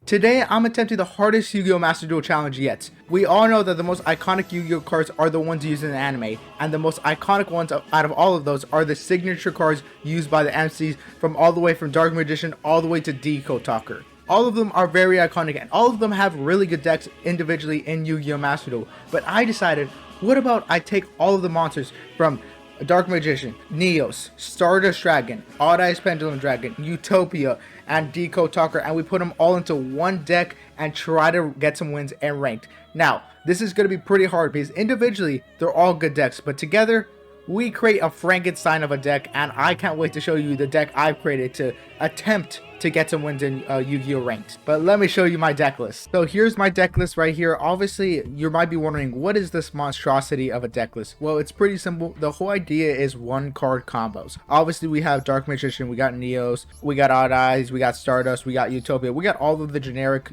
Today, I'm attempting the hardest Yu-Gi-Oh! Master Duel challenge yet. We all know that the most iconic Yu-Gi-Oh! Cards are the ones used in the anime, and the most iconic ones out of all of those are the signature cards used by the MCs from all the way from Dark Magician all the way to Decode. All of them are very iconic, and all of them have really good decks individually in Yu-Gi-Oh! Master Duel. But I decided, what about I take all of the monsters from Dark Magician, Neos, Stardust Dragon, Odd Eyes Pendulum Dragon, Utopia, and Decode, and we put them all into one deck and try to get some wins and ranked. Now, this is going to be pretty hard because individually, they're all good decks, but together, we create a Frankenstein of a deck, and I can't wait to show you the deck I've created to attempt to get some wins in Yu-Gi-Oh! Ranked. But let me show you my deck list. So here's my deck list right here. Obviously, you might be wondering, what is this monstrosity of a deck list? Well, it's pretty simple. The whole idea is one card combos. Obviously, we have Dark Magician, we got Neos, we got Odd Eyes, we got Stardust, we got Utopia, we got all of the generic,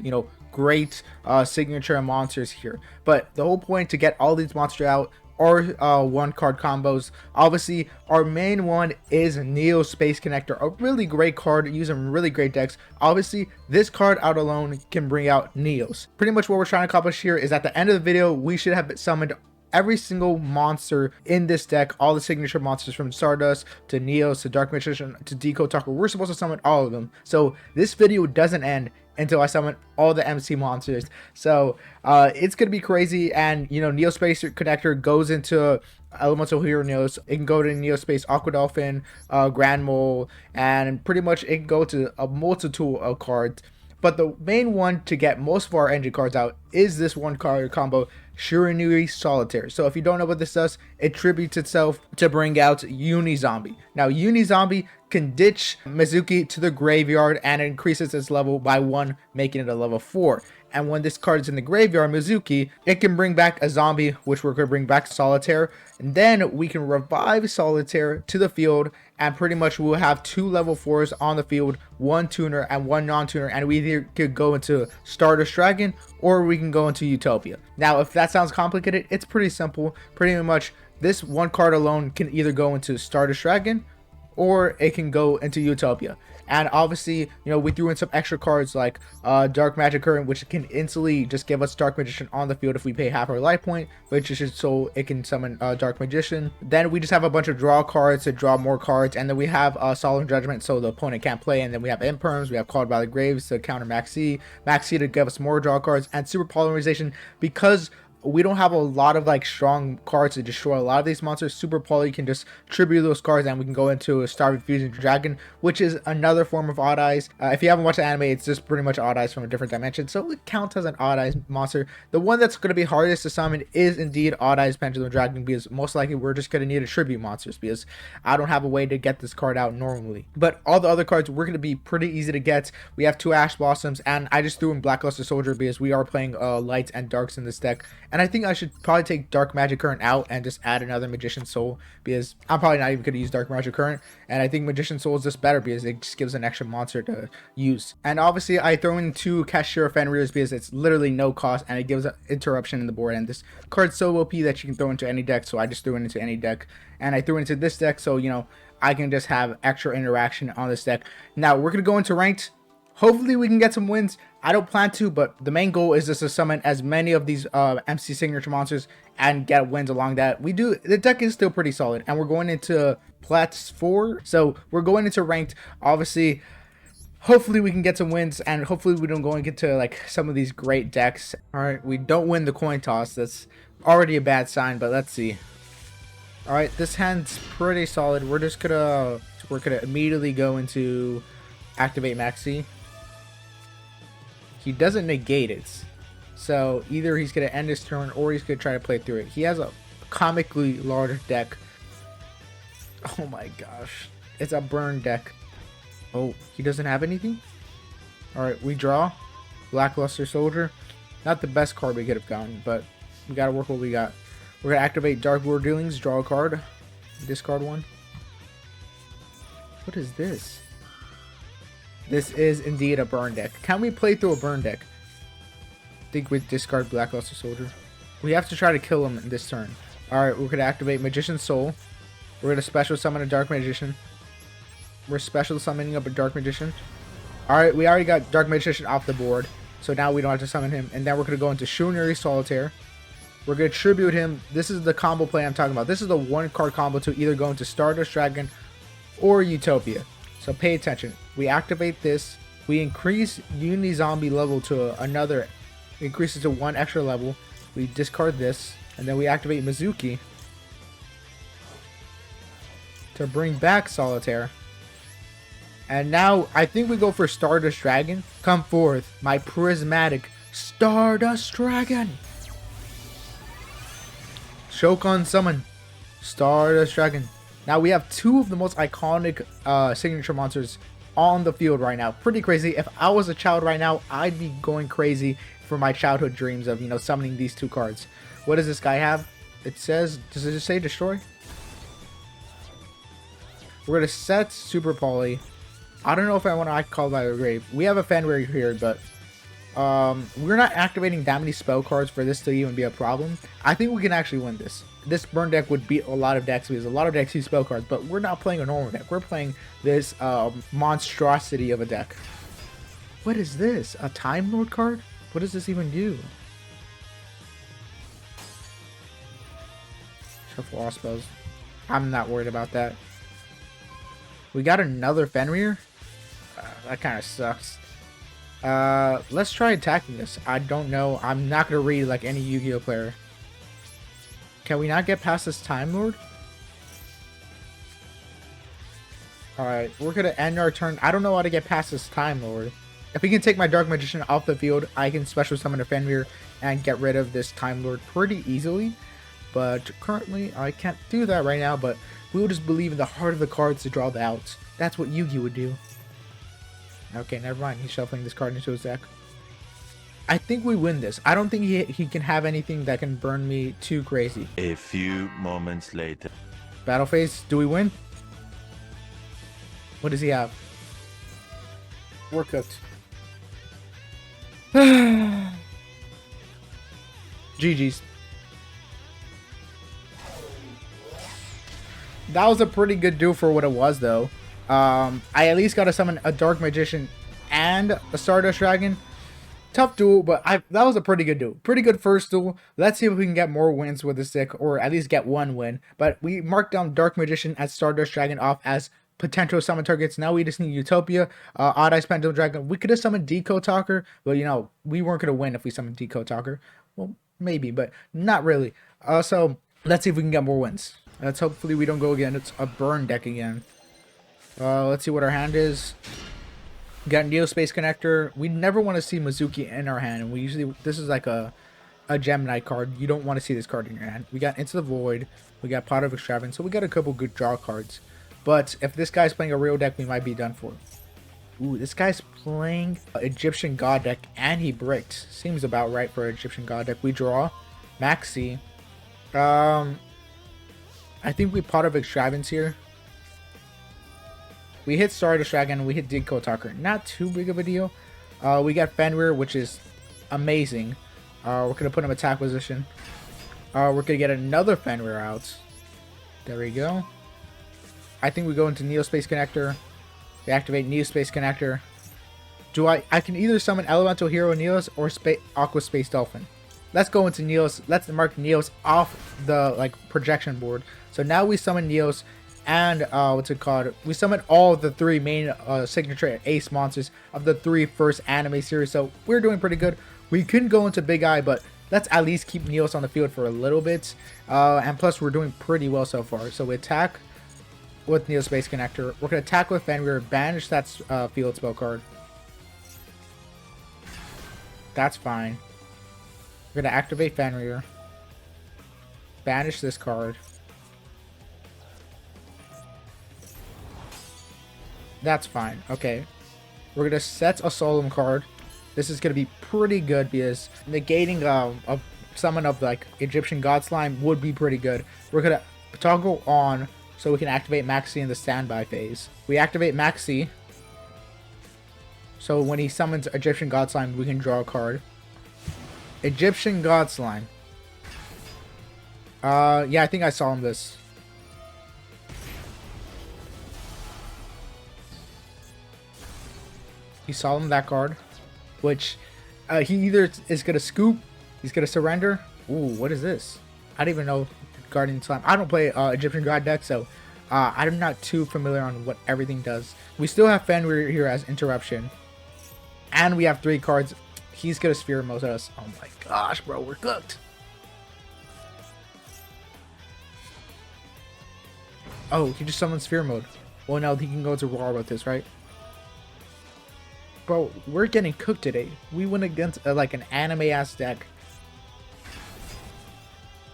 great signature monsters here. But the whole point to get all these monsters out or one card combos. Obviously, our main one is Neo Space Connector, a really great card using really great decks. Obviously, this card out alone can bring out Neos. Pretty much what we're trying to accomplish here is at the end of the video, we should have summoned every single monster in this deck, all the signature monsters from Stardust to Neos to Dark Magician to Decode. We're supposed to summon all of them. So this video doesn't end until I summon all the MC monsters. So it's gonna be crazy. And Neo Space Connector goes into Elemental Hero Neos. It can go to Neo Space Aqua Dolphin, Grand Mole, and pretty much it can go to a multitude of cards. But the main one to get most of our engine cards out is this one card combo, Shiranui Solitaire. So if you don't know what this does, it tributes itself to bring out Uni-Zombie. Now, Uni-Zombie can ditch Mizuki to the graveyard and increases its level by 1, making it a level 4. And when this card is in the graveyard, Mizuki, it can bring back a zombie, which we're going to bring back Solitaire. And then we can revive Solitaire to the field, and pretty much we'll have 2 level 4s on the field, 1 tuner and 1 non-tuner, and we either could go into Stardust Dragon or we can go into Utopia. Now, if that sounds complicated, it's pretty simple. Pretty much this one card alone can either go into Stardust Dragon or it can go into Utopia. And obviously, we threw in some extra cards like Dark Magic Current, which can instantly just give us Dark Magician on the field if we pay half our life point, which is so it can summon Dark Magician. Then we just have a bunch of draw cards to draw more cards, and then we have Solemn Judgment so the opponent can't play, and then we have Imperms, we have Called by the Graves to counter Maxi to give us more draw cards, and Super Polymerization because we don't have a lot of strong cards to destroy a lot of these monsters. Super Poly can just tribute those cards and we can go into a Starving Fusion Dragon, which is another form of Odd Eyes. If you haven't watched the anime, it's just pretty much Odd Eyes from a different dimension, so it counts as an Odd Eyes monster. The one that's going to be hardest to summon is indeed Odd Eyes Pendulum Dragon, because most likely we're just going to need a tribute monsters because I don't have a way to get this card out normally. But all the other cards we're going to be pretty easy to get. We have 2 Ash Blossoms, and I just threw in Blackluster Soldier because we are playing lights and darks in this deck. And I think I should probably take Dark Magic Current out and just add another Magician Soul, because I'm probably not even going to use Dark Magic Current. And I think Magician Soul is just better because it just gives an extra monster to use. And obviously I throw in 2 Cashier Fenrir's because it's literally no cost and it gives an interruption in the board. And this card's so OP that you can throw into any deck, so I just threw it into any deck. And I threw it into this deck so, I can just have extra interaction on this deck. Now we're going to go into Ranked. Hopefully we can get some wins. I don't plan to, but the main goal is just to summon as many of these MC signature monsters and get wins along that. The deck is still pretty solid, and we're going into Plats 4, so we're going into Ranked. Obviously, hopefully we can get some wins, and hopefully we don't go and get to some of these great decks. All right, we don't win the coin toss. That's already a bad sign, but let's see. All right, this hand's pretty solid. We're gonna immediately go into activate Maxi. He doesn't negate it, so either he's going to end his turn or he's going to try to play through it. He has a comically large deck. Oh my gosh, it's a burn deck. Oh, he doesn't have anything? Alright, we draw. Blackluster Soldier. Not the best card we could have gotten, but we got to work what we got. We're going to activate Dark Lord Dealings, draw a card, discard one. What is this? This is indeed a burn deck. Can we play through a burn deck? I think we discard Blackluster Soldier. We have to try to kill him in this turn. Alright, we're going to activate Magician's Soul. We're going to special summon a Dark Magician. We're special summoning up a Dark Magician. Alright, we already got Dark Magician off the board. So now we don't have to summon him. And then we're going to go into Shunari Solitaire. We're going to tribute him. This is the combo play I'm talking about. This is the 1-card combo to either go into Stardust Dragon or Utopia. So pay attention. We activate this. We increase Uni Zombie level to another. Increases to 1 extra level. We discard this. And then we activate Mizuki to bring back Solitaire. And now I think we go for Stardust Dragon. Come forth, my prismatic Stardust Dragon. Shokan summon Stardust Dragon. Now we have 2 of the most iconic signature monsters on the field right now. Pretty crazy. If I was a child right now, I'd be going crazy for my childhood dreams of, you know, summoning these 2 cards. What does this guy have? It says, does it just say destroy? We're going to set Super Poly. I don't know if I want to call that a grave. We have a Fenrir here, but we're not activating that many spell cards for this to even be a problem. I think we can actually win this. This burn deck would beat a lot of decks because a lot of decks use spell cards, but we're not playing a normal deck. We're playing this monstrosity of a deck. What is this? A Time Lord card? What does this even do? Shuffle all spells. I'm not worried about that. We got another Fenrir. That kind of sucks. Let's try attacking this. I don't know. I'm not going to read like any Yu-Gi-Oh player. Can we not get past this Time Lord? Alright, we're going to end our turn. I don't know how to get past this Time Lord. If we can take my Dark Magician off the field, I can special summon a Fenrir and get rid of this Time Lord pretty easily. But currently, I can't do that right now, but we'll just believe in the heart of the cards to draw the outs. That's what Yu-Gi would do. Okay, never mind. He's shuffling this card into his deck. I think we win this. I don't think he can have anything that can burn me too crazy. A few moments later. Battle phase. Do we win? What does he have? We're cooked. GG's. That was a pretty good duel for what it was, though. I at least got to summon a Dark Magician and a Stardust Dragon. Tough duel, but that was a pretty good duel. Pretty good first duel. Let's see if we can get more wins with this deck, or at least get 1 win. But we marked down Dark Magician and Stardust Dragon off as potential summon targets. Now we just need Utopia, Odd Eyes Pendulum Dragon. We could have summoned Decode Talker, but you know, we weren't going to win if we summoned Decode Talker. Well, maybe, but not really. So let's see if we can get more wins. Let's hopefully we don't go again. It's a burn deck again. Let's see what our hand is. We got Neo Space Connector. We never want to see Mizuki in our hand. And we usually, this is like a Gemini card. You don't want to see this card in your hand. We got Into the Void. We got Pot of Extravagance. So we got a couple good draw cards. But if this guy's playing a real deck, we might be done for. Ooh, this guy's playing Egyptian God deck. And he bricked. Seems about right for Egyptian God deck. We draw. Maxi. I think we Pot of Extravagance here. We hit Stardust Dragon, we hit Decode Talker. Not too big of a deal. We got Fenrir, which is amazing. We're going to put him in attack position. We're going to get another Fenrir out. There we go. I think we go into Neo Space Connector. We activate Neo Space Connector. I can either summon Elemental Hero Neos or Aqua Space Dolphin. Let's go into Neos. Let's mark Neos off the projection board. So now we summon Neos. And what's it called? We summoned all of the 3 main signature ace monsters of the 3 first anime series. So we're doing pretty good. We couldn't go into Big Eye, but let's at least keep Neos on the field for a little bit. And plus, we're doing pretty well so far. So we attack with Neo Space Connector. We're going to attack with Fenrir. Banish that field spell card. That's fine. We're going to activate Fenrir. Banish this card. That's fine. Okay. We're going to set a Solemn card. This is going to be pretty good because negating a summon of Egyptian God Slime would be pretty good. We're going to toggle on so we can activate Maxi in the standby phase. We activate Maxi. So when he summons Egyptian God Slime, we can draw a card. Egyptian God Slime. Yeah, I think I saw him this. He saw him that card, which He either is gonna scoop, he's gonna surrender. Ooh, what is this? I don't even know Guardian Slam. I don't play Egyptian God deck, so I'm not too familiar on what everything does. We still have Fenrir here as interruption, and we have 3 cards. He's gonna Sphere Mode us. Oh my gosh, bro, we're cooked. Oh, he just summoned Sphere Mode. Well, now he can go to War with this, right? Bro, we're getting cooked today. We went against like an anime-ass deck.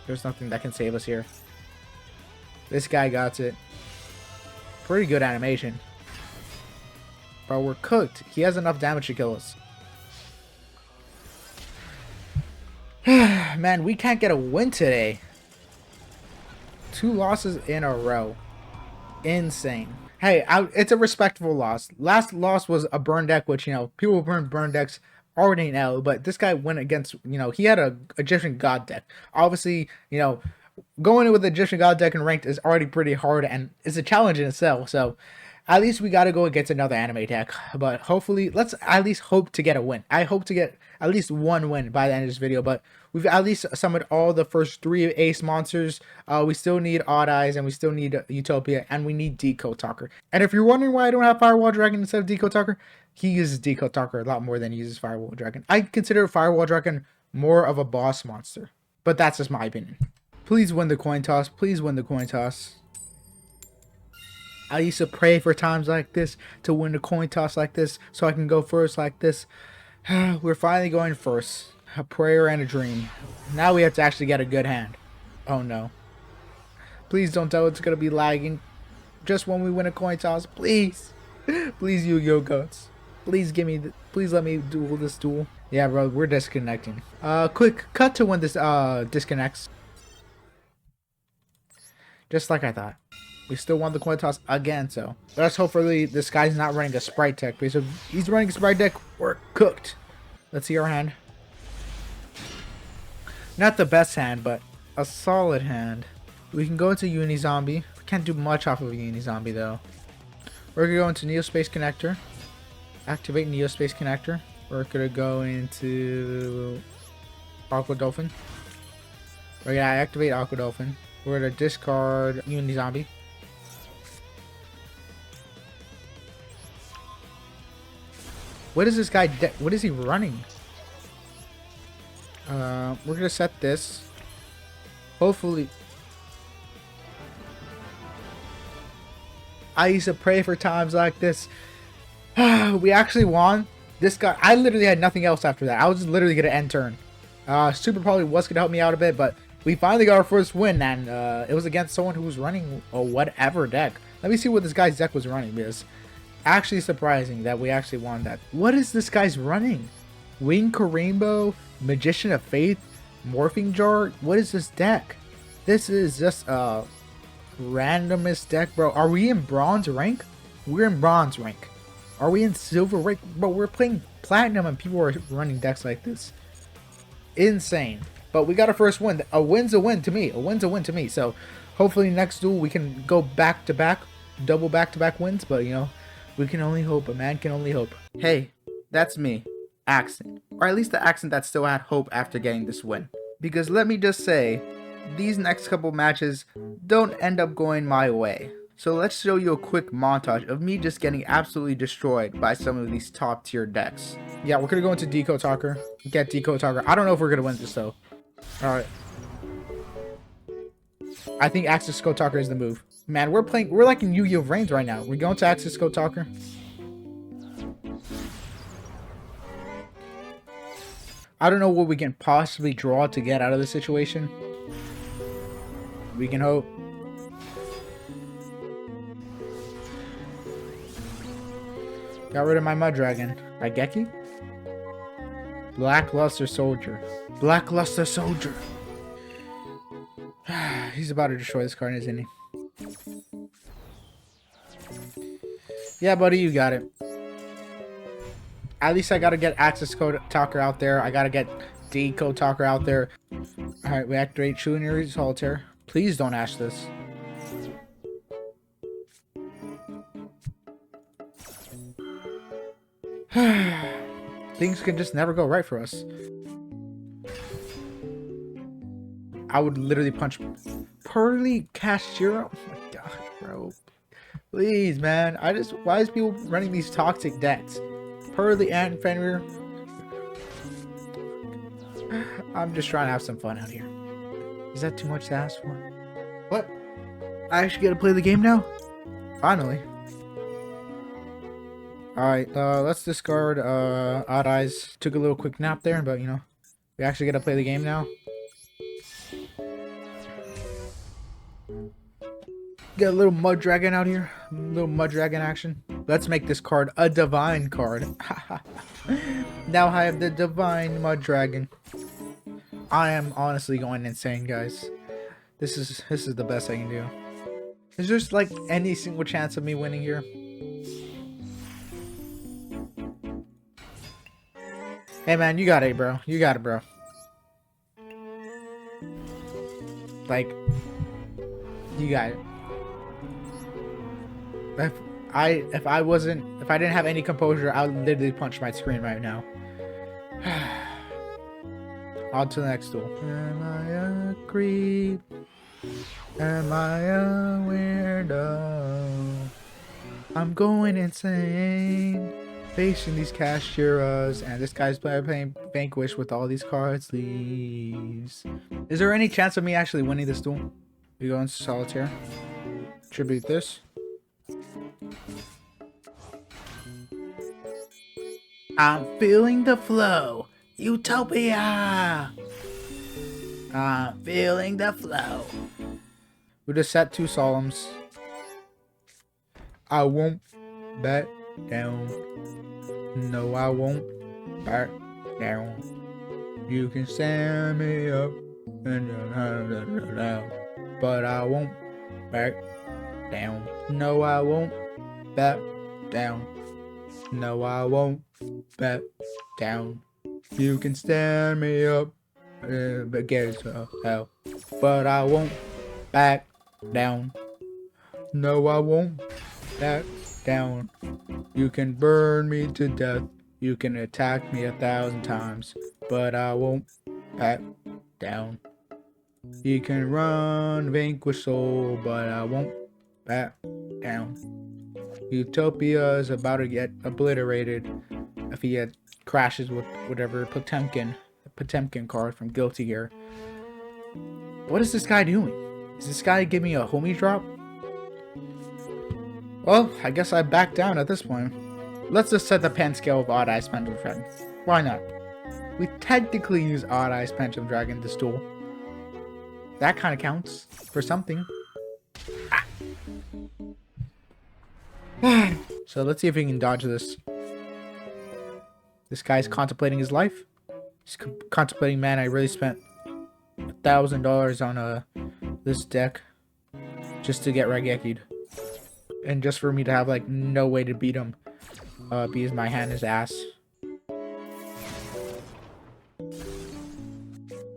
There's nothing that can save us here. This guy got it. Pretty good animation. Bro, we're cooked. He has enough damage to kill us. Man, we can't get a win today. 2 losses in a row. Insane. Hey, it's a respectable loss. Last loss was a burn deck, which, you know, people who burn decks already know, but this guy went against, you know, he had a Egyptian God deck. Obviously, you know, going in with the Egyptian God deck and ranked is already pretty hard and is a challenge in itself. So at least we got to go against another anime deck. But hopefully, let's at least hope to get a win. I hope to get at least 1 win by the end of this video. But we've at least summoned all the first 3 ace monsters. We still need Odd Eyes, and we still need Utopia, and we need Decode Talker. And if you're wondering why I don't have Firewall Dragon instead of Decode Talker, he uses Decode Talker a lot more than he uses Firewall Dragon. I consider Firewall Dragon more of a boss monster. But that's just my opinion. Please win the coin toss. Please win the coin toss. I used to pray for times like this to win the coin toss like this so I can go first like this. We're finally going first. A prayer and a dream. Now we have to actually get a good hand. Oh no. Please don't tell it's going to be lagging just when we win a coin toss. Please. Please, Yu-Gi-Oh goats. Please give me please let me duel this duel. Yeah, bro, we're disconnecting. Quick cut to when this disconnects. Just like I thought. We still won the coin toss again, so let's hopefully this guy's not running a sprite deck, because if he's running a sprite deck, we're cooked. Let's see our hand. Not the best hand, but a solid hand. We can go into Uni Zombie. We can't do much off of Uni Zombie though. We're gonna go into Neospace Connector. Activate Neospace Connector. We're gonna go into Aqua Dolphin. We're gonna activate Aqua Dolphin. We're gonna discard Uni Zombie. What is this guy? What is he running? We're gonna set this. Hopefully, I used to pray for times like this. We actually won. This guy, I literally had nothing else after that. I was literally gonna end turn. Super probably was gonna help me out a bit, but we finally got our first win, and it was against someone who was running a whatever deck. Let me see what this guy's deck was running, because actually surprising that we actually won that. What is this guy's running? Wing Rainbow, Magician of Faith, Morphing Jar. What is this deck? This is just a randomest deck, bro. Are we in bronze rank? We're in bronze rank. Are we in silver rank? Bro, we're playing platinum and people are running decks like this. Insane. But we got our first win. A win's a win to me. A win's a win to me. So hopefully next duel we can go back to back, double back to back wins. But you know, we can only hope. A man can only hope. Hey, that's me. Accent. Or at least the accent that still had hope after getting this win. Because let me just say, these next couple matches don't end up going my way. So let's show you a quick montage of me just getting absolutely destroyed by some of these top tier decks. Yeah, we're gonna go into Decode Talker. Get Decode Talker. I don't know if we're gonna win this though. Alright. I think Axis Code Talker is the move. Man, we're like in Yu-Gi-Oh! Reigns right now. We're going to Axis Code Talker. I don't know what we can possibly draw to get out of this situation. We can hope. Got rid of my Mud Dragon. Raigeki? Blackluster Soldier. Blackluster Soldier. He's about to destroy this card, isn't he? Yeah, buddy, you got it. At least I gotta get Access Code Talker out there. I gotta get Decode Talker out there. Alright, we activate Trinity Solitaire. Please don't ash this. things can just never go right for us. I would literally punch Pearly Cashier. Oh my god, bro. Please, man. Why is people running these toxic decks? Pearly and Fenrir. I'm just trying to have some fun out here. Is that too much to ask for? What? I actually get to play the game now? Finally. Alright, let's discard Odd Eyes. Took a little quick nap there, but you know, we actually get to play the game now. Get a little Mud Dragon out here. A little Mud Dragon action. Let's make this card a Divine card. Now I have the Divine Mud Dragon. I am honestly going insane, guys. This is the best I can do. Is there like any single chance of me winning here? Hey man, you got it, bro. You got it, bro. Like, you got it. If I didn't have any composure, I would literally punch my screen right now. On to the next duel. Am I a creep? Am I a weirdo? I'm going insane. Facing these Cashiras, and this guy's playing Vanquish with all these cards leaves. Is there any chance of me actually winning this duel? We go into solitaire. Tribute this. I'm feeling the flow. Utopia. I'm feeling the flow. We just set 2 solemns. I won't back down. No, I won't back down. You can stand me up and down, but I won't back down. No, I won't back down. No, I won't back down. You can stand me up against hell, but I won't back down. No, I won't back down. You can burn me to death. You can attack me 1,000 times, but I won't back down. You can run, vanquish soul, but I won't back down. Utopia is about to get obliterated if he crashes with whatever Potemkin card from Guilty Gear. What is this guy doing? Is this guy giving me a homie drop? Well, I guess I back down at this point. Let's just set the pen scale of Odd Eyes Pendulum Dragon. Why not? We technically use Odd Eyes Pendulum Dragon this duel. That kind of counts for something. Ah. So let's see if we can dodge this. This guy's contemplating his life. He's contemplating, man, I really spent $1,000 on this deck just to get Rageki'd. And just for me to have like no way to beat him. Because my hand is ass.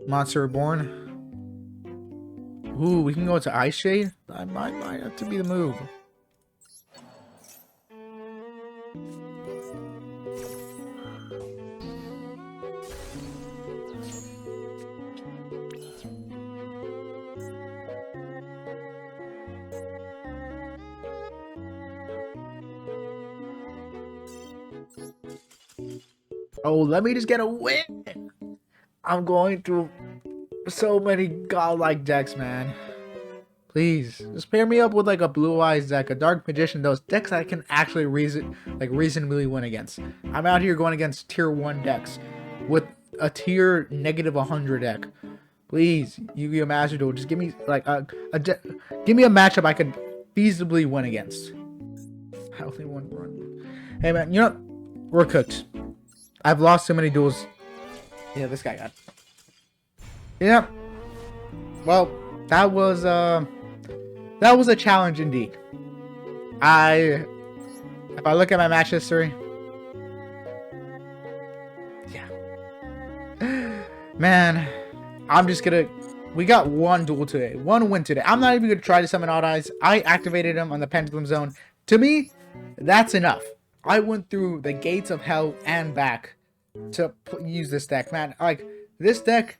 Monster Reborn. Ooh, we can go to Ice Shade? That might have to be the move. Oh, let me just get a win! I'm going through so many godlike decks, man. Please, just pair me up with like a Blue Eyes deck, a Dark Magician, those decks I can actually reasonably win against. I'm out here going against tier 1 decks with a tier -100 deck. Please, Yu-Gi-Oh! Master Duel, just give me like give me a matchup I could feasibly win against. I only one run. Hey man, you know, we're cooked. I've lost so many duels. Yeah, this guy got. Yeah. Well, that was a challenge indeed. If I look at my match history, yeah, man, I'm just gonna. We got one duel today, one win today. I'm not even gonna try to summon Odd Eyes. I activated him on the Pendulum Zone. To me, that's enough. I went through the gates of hell and back to use this deck, man. Like, this deck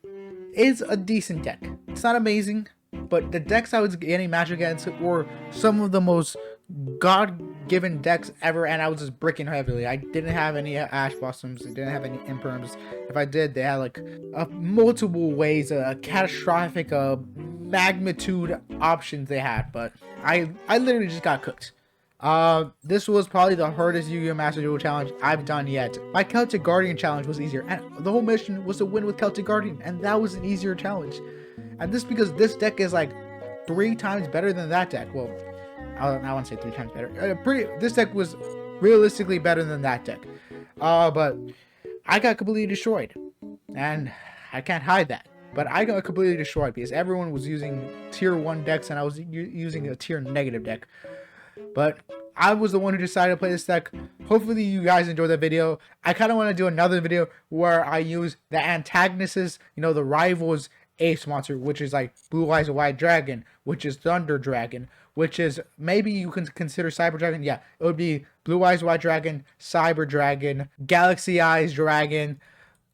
is a decent deck. It's not amazing, but the decks I was getting matched against were some of the most god-given decks ever, and I was just bricking heavily. I didn't have any Ash Blossoms, I didn't have any Imperms. If I did, they had like multiple ways, a catastrophic magnitude options they had, but I literally just got cooked. This was probably the hardest Yu-Gi-Oh! Master Duel challenge I've done yet. My Celtic Guardian challenge was easier, and the whole mission was to win with Celtic Guardian, and that was an easier challenge. And this because this deck is like 3 times better than that deck. Well, I want to say 3 times better. This deck was realistically better than that deck. But I got completely destroyed, and I can't hide that. But I got completely destroyed because everyone was using tier 1 decks, and I was using a tier negative deck. But I was the one who decided to play this deck. Hopefully you guys enjoyed that video. I kind of want to do another video where I use the antagonists, you know, the rivals ace monster, which is like Blue Eyes White Dragon, which is Thunder Dragon, which is, maybe you can consider Cyber Dragon. Yeah, it would be Blue Eyes White Dragon, Cyber Dragon, Galaxy Eyes Dragon,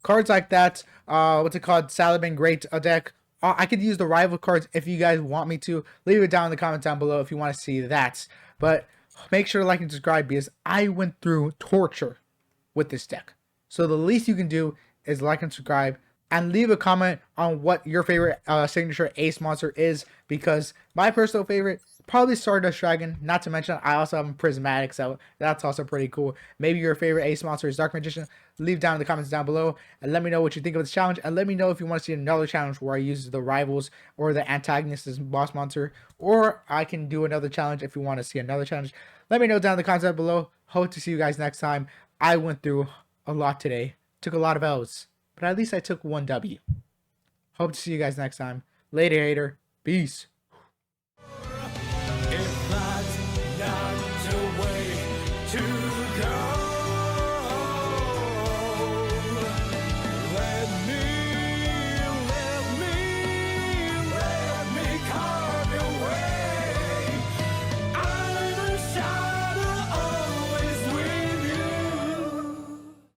cards like that. What's it called? Salaman Great deck. I could use the rival cards if you guys want me to. Leave it down in the comments down below if you want to see that. But make sure to like and subscribe because I went through torture with this deck. So the least you can do is like and subscribe and leave a comment on what your favorite signature ace monster is, because my personal favorite, probably Stardust Dragon. Not to mention, I also have a Prismatic, so that's also pretty cool. Maybe your favorite ace monster is Dark Magician. Leave down in the comments down below and let me know what you think of this challenge, and let me know if you want to see another challenge where I use the rivals or the antagonist as boss monster, or I can do another challenge if you want to see another challenge. Let me know down in the comments down below. Hope to see you guys next time. I went through a lot today. Took a lot of L's, but at least I took 1 W. Hope to see you guys next time. Later, hater. Peace.